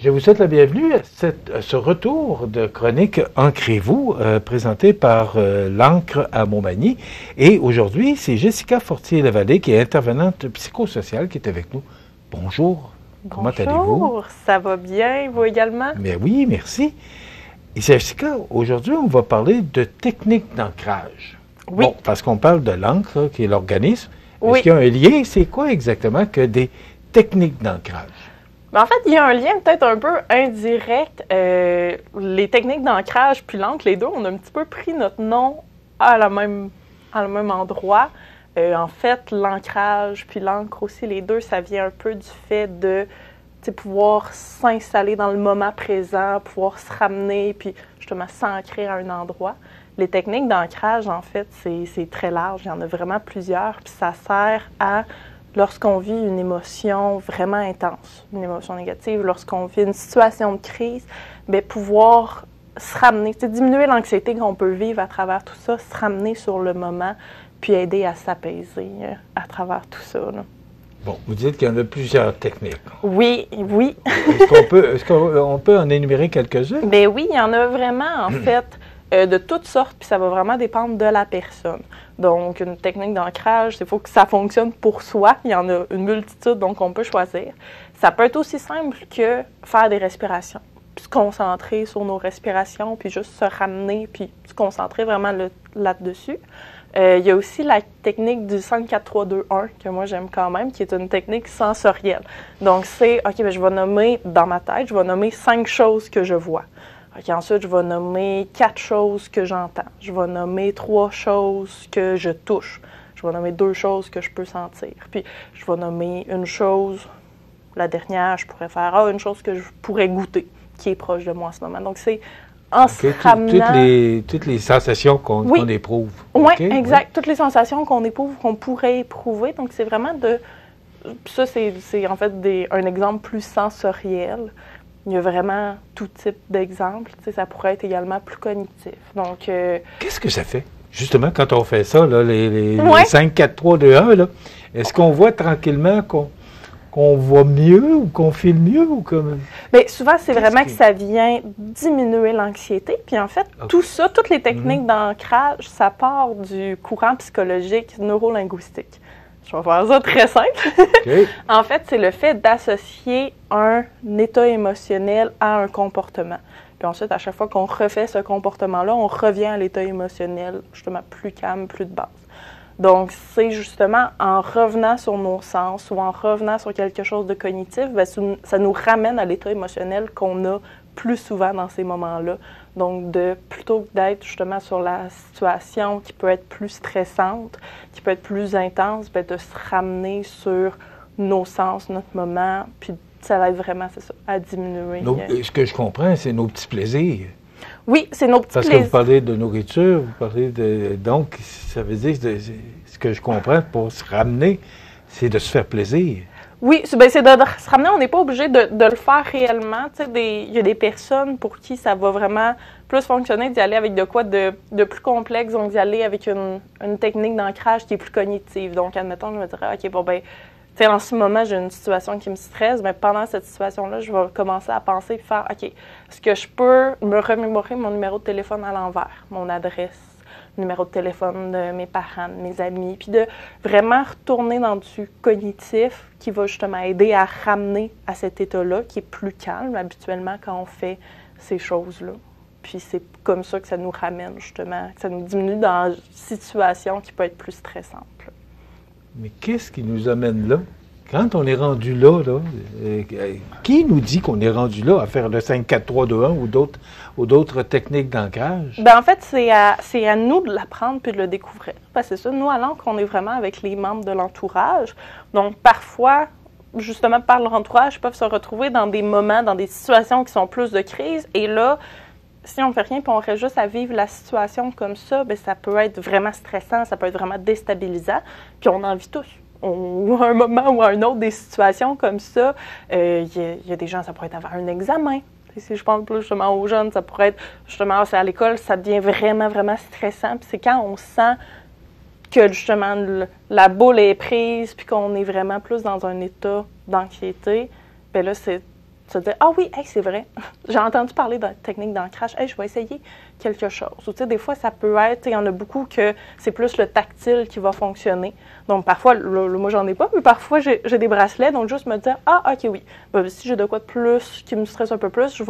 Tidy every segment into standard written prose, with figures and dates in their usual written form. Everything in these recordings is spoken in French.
Je vous souhaite la bienvenue à ce retour de chronique Ancrez-vous, présenté par l'Ancre à Montmagny. Et aujourd'hui, c'est Jessica Fortier-Lavallée, qui est intervenante psychosociale, qui est avec nous. Bonjour, comment allez-vous? Bonjour, ça va bien, vous également? Mais oui, merci. Et Jessica, aujourd'hui, on va parler de techniques d'ancrage. Oui. Bon, parce qu'on parle de l'Ancre, qui est l'organisme. Oui. Est-ce qu'il y a un lien? C'est quoi exactement que des techniques d'ancrage? Mais en fait, il y a un lien peut-être un peu indirect. Les techniques d'ancrage puis l'encre, les deux, on a un petit peu pris notre nom à le même endroit. En fait, l'ancrage puis l'encre aussi, les deux, ça vient un peu du fait de pouvoir s'installer dans le moment présent, pouvoir se ramener puis justement s'ancrer à un endroit. Les techniques d'ancrage, en fait, c'est très large. Il y en a vraiment plusieurs. Puis ça sert à, lorsqu'on vit une émotion vraiment intense, une émotion négative, lorsqu'on vit une situation de crise, bien, pouvoir se ramener, diminuer l'anxiété qu'on peut vivre à travers tout ça, se ramener sur le moment, puis aider à s'apaiser à travers tout ça, là. Bon, vous dites qu'il y en a plusieurs techniques. Oui, oui. Est-ce qu'on peut en énumérer quelques-unes? Bien oui, il y en a vraiment, en fait, de toutes sortes, puis ça va vraiment dépendre de la personne. Donc, une technique d'ancrage, il faut que ça fonctionne pour soi. Il y en a une multitude, donc on peut choisir. Ça peut être aussi simple que faire des respirations, puis se concentrer sur nos respirations, puis juste se ramener, puis se concentrer vraiment là-dessus. Il y a aussi la technique du 5-4-3-2-1 que moi j'aime quand même, qui est une technique sensorielle. Donc, c'est, OK, bien, je vais nommer dans ma tête, je vais nommer 5 choses que je vois. OK, ensuite, je vais nommer 4 choses que j'entends. Je vais nommer 3 choses que je touche. Je vais nommer 2 choses que je peux sentir. Puis, je vais nommer une chose, la dernière, je pourrais faire une chose que je pourrais goûter, qui est proche de moi en ce moment. Donc, c'est en se ramenant... Toutes les sensations qu'on éprouve. Oui, exact. Toutes les sensations qu'on éprouve, qu'on pourrait éprouver. Donc, c'est vraiment de... Ça, c'est en fait un exemple plus sensoriel. Il y a vraiment tout type d'exemples. Ça pourrait être également plus cognitif. Donc, qu'est-ce que ça fait, justement, quand on fait ça, là, les 5, 4, 3, 2, 1, là? Est-ce qu'on voit tranquillement qu'on voit mieux ou qu'on file mieux? Ou comme... Bien, souvent, c'est vraiment que ça vient diminuer l'anxiété. Puis en fait, tout ça, toutes les techniques d'ancrage, ça part du courant psychologique neurolinguistique. Je vais faire ça très simple. Okay. En fait, c'est le fait d'associer un état émotionnel à un comportement. Puis ensuite, à chaque fois qu'on refait ce comportement-là, on revient à l'état émotionnel, justement, plus calme, plus de base. Donc, c'est justement en revenant sur nos sens ou en revenant sur quelque chose de cognitif, bien, ça nous ramène à l'état émotionnel qu'on a plus souvent dans ces moments-là. Donc, plutôt que d'être justement sur la situation qui peut être plus stressante, qui peut être plus intense, bien, de se ramener sur nos sens, notre moment, puis ça va être vraiment, c'est ça, à diminuer. Ce que je comprends, c'est nos petits plaisirs. Oui, c'est nos petits plaisirs. Parce que vous parlez de nourriture, vous parlez de... Donc, ça veut dire que ce que je comprends, pour se ramener, c'est de se faire plaisir. Oui, c'est de se ramener. On n'est pas obligé de le faire réellement. Il y a des personnes pour qui ça va vraiment plus fonctionner d'y aller avec de quoi de plus complexe, donc d'y aller avec une technique d'ancrage qui est plus cognitive. Donc, admettons, je me dirais, OK, bon, ben, en ce moment, j'ai une situation qui me stresse, mais pendant cette situation-là, je vais commencer à penser et faire, OK, est-ce que je peux me remémorer mon numéro de téléphone à l'envers, mon adresse, numéro de téléphone de mes parents, de mes amis, puis de vraiment retourner dans du cognitif qui va justement aider à ramener à cet état-là, qui est plus calme habituellement quand on fait ces choses-là. Puis c'est comme ça que ça nous ramène justement, que ça nous diminue dans une situation qui peut être plus stressante. Mais qu'est-ce qui nous amène là? Quand on est rendu là, qui nous dit qu'on est rendu là à faire le 5-4-3-2-1 ou d'autres techniques d'ancrage? Bien, en fait, c'est à nous de l'apprendre puis de le découvrir. Parce que c'est ça, nous, à l'Ancre, on est vraiment avec les membres de l'entourage. Donc, parfois, justement, par leur entourage, ils peuvent se retrouver dans des moments, dans des situations qui sont plus de crise. Et là, si on ne fait rien et on reste juste à vivre la situation comme ça, bien, ça peut être vraiment stressant, ça peut être vraiment déstabilisant. Puis on en vit tous. Ou à un moment ou à un autre, des situations comme ça. Il y a des gens, ça pourrait être avoir un examen. Si je pense plus justement aux jeunes, ça pourrait être justement, c'est à l'école, ça devient vraiment, vraiment stressant. Puis c'est quand on sent que justement la boule est prise puis qu'on est vraiment plus dans un état d'anxiété, bien là, se dire « Ah oui, hey, c'est vrai, j'ai entendu parler de technique d'ancrage, hey, je vais essayer quelque chose. » Ou tu sais, des fois, ça peut être, il y en a beaucoup que c'est plus le tactile qui va fonctionner. Donc, parfois, moi, j'en ai pas, mais parfois, j'ai des bracelets, donc juste me dire « Ah, OK, oui, ben, si j'ai de quoi de plus qui me stresse un peu plus, je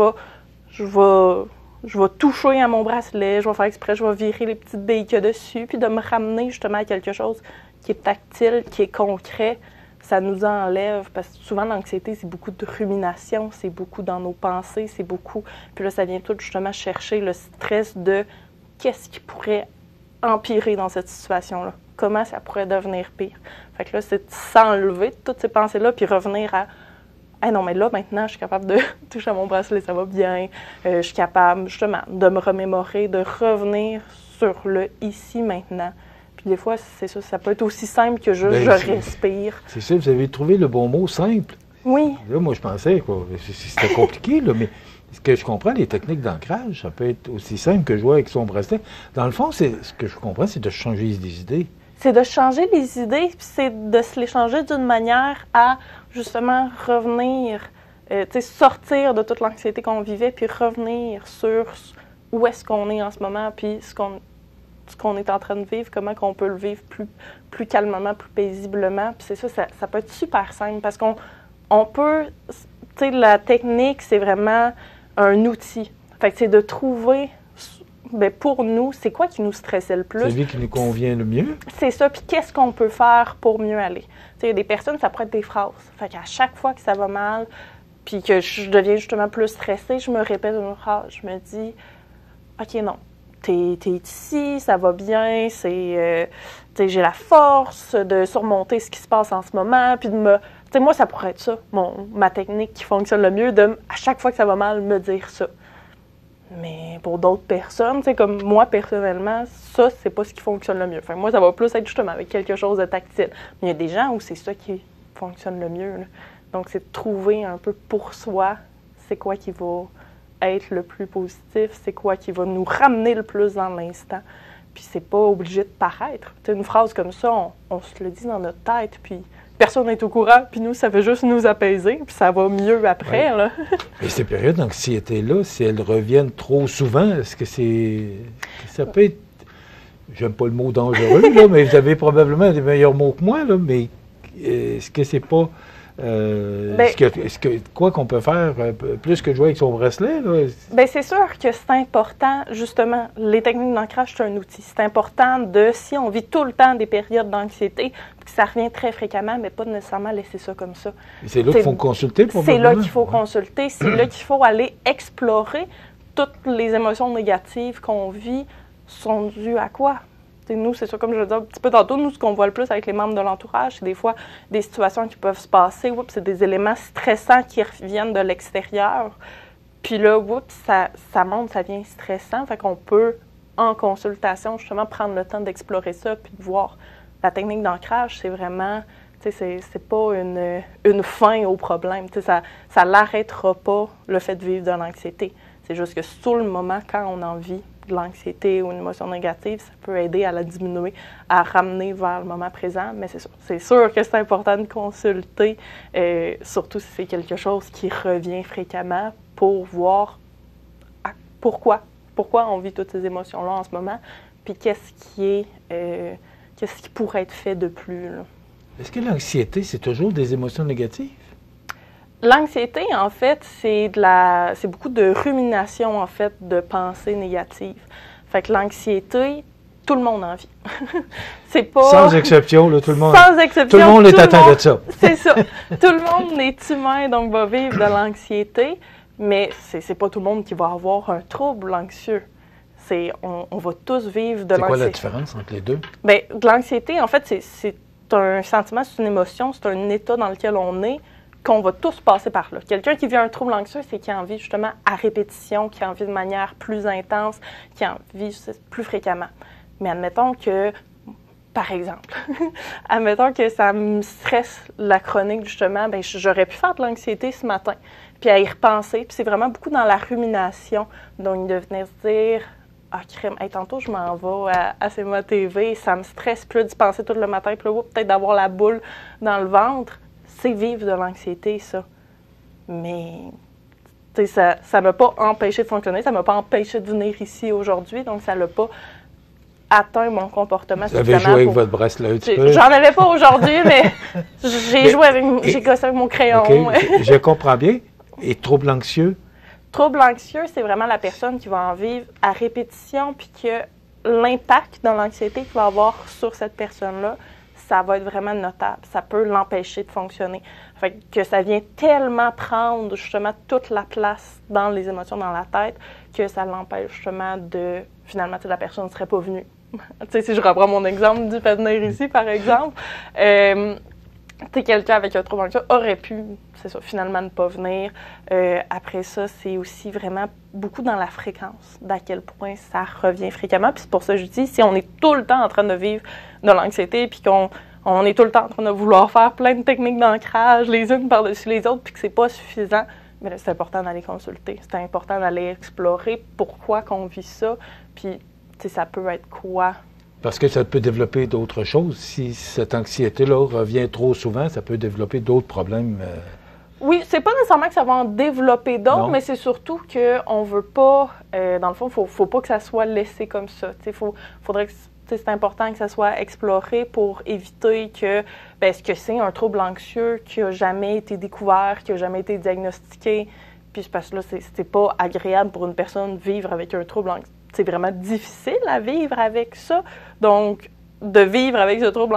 vais toucher à mon bracelet, je vais faire exprès, je vais virer les petites billes qu'il y a dessus, puis de me ramener justement à quelque chose qui est tactile, qui est concret. Ça nous enlève, parce que souvent l'anxiété, c'est beaucoup de rumination, c'est beaucoup dans nos pensées, c'est beaucoup... Puis là, ça vient tout justement chercher le stress de qu'est-ce qui pourrait empirer dans cette situation-là, comment ça pourrait devenir pire. Fait que là, c'est de s'enlever toutes ces pensées-là, puis revenir à « Ah non, mais là, maintenant, je suis capable de toucher à mon bracelet, ça va bien. Je suis capable, justement, de me remémorer, de revenir sur le ici, maintenant. » Puis des fois, c'est ça, ça peut être aussi simple que juste je respire. C'est ça, vous avez trouvé le bon mot, simple. Oui. Là, moi, je pensais, quoi, c'était compliqué, là, mais ce que je comprends, les techniques d'ancrage, ça peut être aussi simple que jouer avec son bracelet. Dans le fond, ce que je comprends, c'est de changer les idées. C'est de changer les idées, puis c'est de se les changer d'une manière à, justement, revenir, sortir de toute l'anxiété qu'on vivait, puis revenir sur où est-ce qu'on est en ce moment, puis ce qu'on est en train de vivre, comment qu'on peut le vivre plus calmement, plus paisiblement. Puis c'est ça peut être super simple, parce qu'on peut, tu sais, la technique, c'est vraiment un outil. Fait que c'est de trouver... Bien, pour nous, c'est quoi qui nous stressait le plus? Celui qui nous convient le mieux. C'est ça. Puis qu'est-ce qu'on peut faire pour mieux aller? Tu sais, il y a des personnes, ça pourrait être des phrases. Fait qu'à chaque fois que ça va mal, puis que je deviens justement plus stressée, je me répète une phrase. Je me dis, OK, non, t'es ici, ça va bien, j'ai la force de surmonter ce qui se passe en ce moment, puis de me... Tu sais, moi, ça pourrait être ça, ma technique qui fonctionne le mieux, à chaque fois que ça va mal, me dire ça. Mais pour d'autres personnes, comme moi, personnellement, ça, c'est pas ce qui fonctionne le mieux. Enfin, moi, ça va plus être justement avec quelque chose de tactile. Mais il y a des gens où c'est ça qui fonctionne le mieux, là. Donc, c'est de trouver un peu pour soi, c'est quoi qui va être le plus positif, c'est quoi qui va nous ramener le plus dans l'instant. Puis c'est pas obligé de paraître. T'sais, une phrase comme ça, on se le dit dans notre tête, puis personne n'est au courant, puis nous, ça fait juste nous apaiser, puis ça va mieux après. Ouais. Là. Et ces périodes d'anxiété-là, si elles reviennent trop souvent, est-ce que ça peut être, j'aime pas le mot dangereux, là, mais vous avez probablement des meilleurs mots que moi, là, mais est-ce que c'est pas... quoi qu'on peut faire plus que jouer avec son bracelet? Là? Bien, c'est sûr que c'est important, justement, les techniques d'ancrage, c'est un outil. C'est important si on vit tout le temps des périodes d'anxiété, que ça revient très fréquemment, mais pas nécessairement laisser ça comme ça. Et c'est là qu'il faut consulter, probablement? C'est là qu'il faut consulter, c'est là qu'il faut aller explorer toutes les émotions négatives qu'on vit sont dues à quoi? T'sais, nous, c'est ça, comme je le disais un petit peu tantôt, nous, ce qu'on voit le plus avec les membres de l'entourage, c'est des fois des situations qui peuvent se passer, c'est des éléments stressants qui reviennent de l'extérieur. Puis là, ça monte, ça devient stressant. Fait qu'on peut, en consultation, justement, prendre le temps d'explorer ça puis de voir. La technique d'ancrage, c'est vraiment, c'est pas une fin au problème. Ça l'arrêtera pas, le fait de vivre de l'anxiété. C'est juste que sur le moment, quand on en vit de l'anxiété ou une émotion négative, ça peut aider à la diminuer, à ramener vers le moment présent. Mais c'est sûr que c'est important de consulter, surtout si c'est quelque chose qui revient fréquemment, pour voir pourquoi on vit toutes ces émotions-là en ce moment, puis qu'est-ce qui pourrait être fait de plus. Là. Est-ce que l'anxiété, c'est toujours des émotions négatives? L'anxiété, en fait, c'est beaucoup de rumination, en fait, de pensées négatives. Fait que l'anxiété, tout le monde en vit. C'est pas... Sans exception, là, tout le monde... Sans exception. Tout le monde est atteint de ça. C'est ça. Tout le monde est humain, donc va vivre de l'anxiété, mais c'est pas tout le monde qui va avoir un trouble anxieux. On va tous vivre de l'anxiété. C'est quoi la différence entre les deux? Bien, de l'anxiété, en fait, c'est un sentiment, c'est une émotion, c'est un état dans lequel on est, qu'on va tous passer par là. Quelqu'un qui vit un trouble anxieux, c'est qui a envie justement à répétition, qui a envie de manière plus intense, qui a envie plus fréquemment. Mais admettons que, par exemple, admettons que ça me stresse la chronique justement, bien, j'aurais pu faire de l'anxiété ce matin, puis à y repenser, puis c'est vraiment beaucoup dans la rumination. Donc, de venir se dire, ah, crème, hey, tantôt je m'en vais à CMA TV, ça me stresse plus d'y penser tout le matin, puis là, peut-être d'avoir la boule dans le ventre. C'est vivre de l'anxiété, ça. Mais Ça ne m'a pas empêché de fonctionner, ça ne m'a pas empêché de venir ici aujourd'hui, donc ça ne l'a pas atteint mon comportement. Vous avez joué avec votre bracelet un petit peu? J'en avais pas aujourd'hui, mais j'ai gossé avec mon crayon. Okay, je comprends bien. Et trouble anxieux? Trouble anxieux, c'est vraiment la personne qui va en vivre à répétition, puis que l'impact dans l'anxiété qu'il va avoir sur cette personne-là, ça va être vraiment notable. Ça peut l'empêcher de fonctionner. Fait que ça vient tellement prendre justement toute la place dans les émotions dans la tête que ça l'empêche justement de... Finalement, la personne ne serait pas venue. Si je reprends mon exemple du fait venir ici, par exemple, quelqu'un avec un trouble anxieux aurait pu, c'est ça, finalement ne pas venir. Après ça, c'est aussi vraiment beaucoup dans la fréquence, d'à quel point ça revient fréquemment. Puis c'est pour ça que je dis, si on est tout le temps en train de vivre de l'anxiété, puis qu'on est tout le temps en train de vouloir faire plein de techniques d'ancrage, les unes par-dessus les autres, puis que c'est pas suffisant, mais là, c'est important d'aller consulter. C'est important d'aller explorer pourquoi qu'on vit ça, puis ça peut être quoi. Parce que ça peut développer d'autres choses. Si cette anxiété-là revient trop souvent, ça peut développer d'autres problèmes. Oui, c'est pas nécessairement que ça va en développer d'autres, mais c'est surtout qu'on veut pas, dans le fond, faut pas que ça soit laissé comme ça. Faudrait que c'est important que ça soit exploré pour éviter que, ce que c'est un trouble anxieux qui n'a jamais été découvert, qui n'a jamais été diagnostiqué. Puis parce que là, c'est pas agréable pour une personne de vivre avec un trouble anxieux. C'est vraiment difficile à vivre avec ça. Donc, de vivre avec ce trouble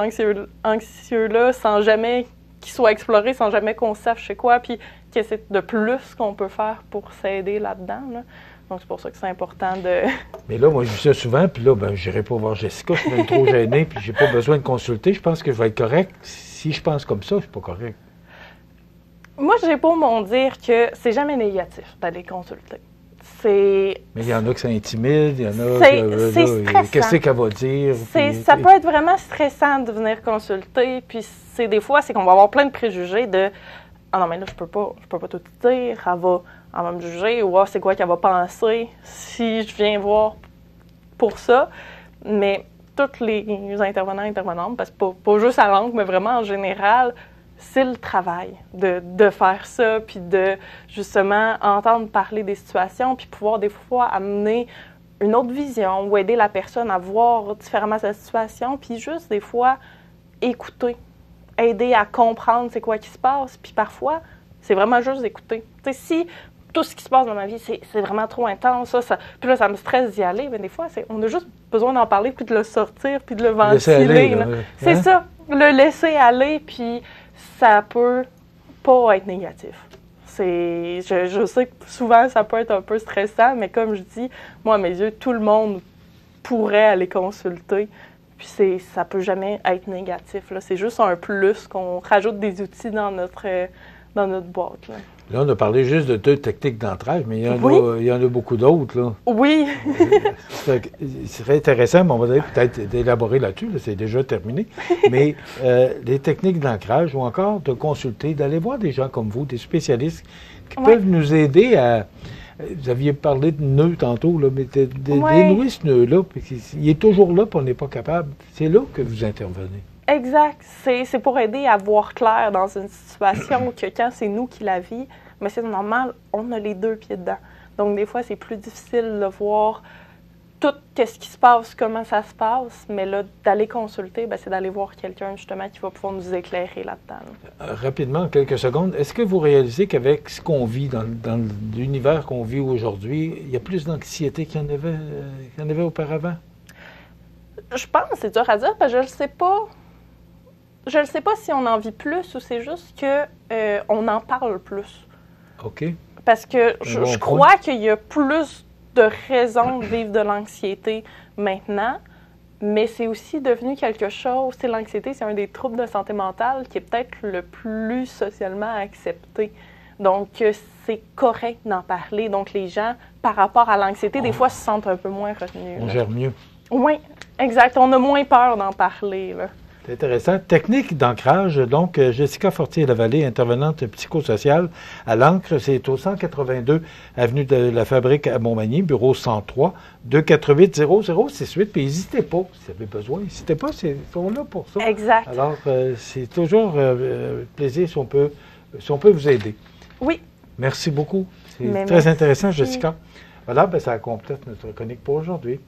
anxieux-là sans jamais qu'il soit exploré, sans jamais qu'on sache c'est quoi, puis que c'est de plus qu'on peut faire pour s'aider là-dedans. Là. Donc, c'est pour ça que c'est important de... Mais là, moi, je dis ça souvent, puis là, je n'irai pas voir Jessica, je suis même trop gênée, puis j'ai pas besoin de consulter. Je pense que je vais être correct. Si je pense comme ça, je suis pas correct. Moi, j'ai pas mon dire que c'est jamais négatif d'aller consulter. Mais il y en a que ça intimide, il y en a que qu'est-ce qu'elle va dire. Ça peut être vraiment stressant de venir consulter, puis des fois, c'est qu'on va avoir plein de préjugés de « Ah non, mais là, je peux pas tout dire, elle va me juger, ou c'est quoi qu'elle va penser si je viens voir pour ça. » Mais tous les intervenantes, parce que pas juste à l'angle, mais vraiment en général, c'est le travail de faire ça, puis de justement entendre parler des situations, puis pouvoir des fois amener une autre vision ou aider la personne à voir différemment sa situation, puis juste des fois écouter, aider à comprendre c'est quoi qui se passe, puis parfois, c'est vraiment juste écouter. Tu sais, si tout ce qui se passe dans ma vie, c'est vraiment trop intense, puis là, ça me stresse d'y aller, mais des fois, on a juste besoin d'en parler, puis de le sortir, puis de le ventiler. C'est ça, le laisser aller, puis ça peut pas être négatif. Je sais que souvent, ça peut être un peu stressant, mais comme je dis, moi, à mes yeux, tout le monde pourrait aller consulter. Puis ça peut jamais être négatif. Là. C'est juste un plus qu'on rajoute des outils dans notre boîte. Là, on a parlé juste de 2 techniques d'entraide, mais il y en a beaucoup d'autres. Là. Oui. Ce serait intéressant, mais on va peut-être élaborer là-dessus, là, c'est déjà terminé. Mais les techniques d'ancrage ou encore de consulter, d'aller voir des gens comme vous, des spécialistes qui peuvent nous aider à... Vous aviez parlé de nœuds tantôt, là, mais dénouer ce nœud-là, il est toujours là, puis on n'est pas capable. C'est là que vous intervenez. Exact. C'est pour aider à voir clair dans une situation que quand c'est nous qui la vit, mais c'est normal, on a les 2 pieds dedans. Donc, des fois, c'est plus difficile de voir tout ce qui se passe, comment ça se passe, mais là, d'aller consulter, c'est d'aller voir quelqu'un, justement, qui va pouvoir nous éclairer là-dedans. Rapidement, en quelques secondes, est-ce que vous réalisez qu'avec ce qu'on vit dans l'univers qu'on vit aujourd'hui, il y a plus d'anxiété qu'il y en avait auparavant? Je pense que c'est dur à dire, parce que je ne sais pas. Je ne sais pas si on en vit plus ou c'est juste qu'on en parle plus. OK. Parce que je crois qu'il y a plus de raisons de vivre de l'anxiété maintenant, mais c'est aussi devenu quelque chose. L'anxiété, c'est un des troubles de santé mentale qui est peut-être le plus socialement accepté. Donc, c'est correct d'en parler. Donc, les gens, par rapport à l'anxiété, des fois, se sentent un peu moins retenus. On gère mieux. Oui, exact. On a moins peur d'en parler, là. C'est intéressant. Technique d'ancrage, donc Jessica Fortier-Lavallée, intervenante psychosociale à l'Ancre, c'est au 182 avenue de la Fabrique à Montmagny, bureau 103, 248-0068. Puis n'hésitez pas, si vous avez besoin, n'hésitez pas, ils sont là pour ça. Exact. Alors, c'est toujours plaisir si on peut vous aider. Oui, Merci beaucoup. C'est Mais très merci. intéressant, Jessica. Voilà, ben, ça complète notre chronique pour aujourd'hui.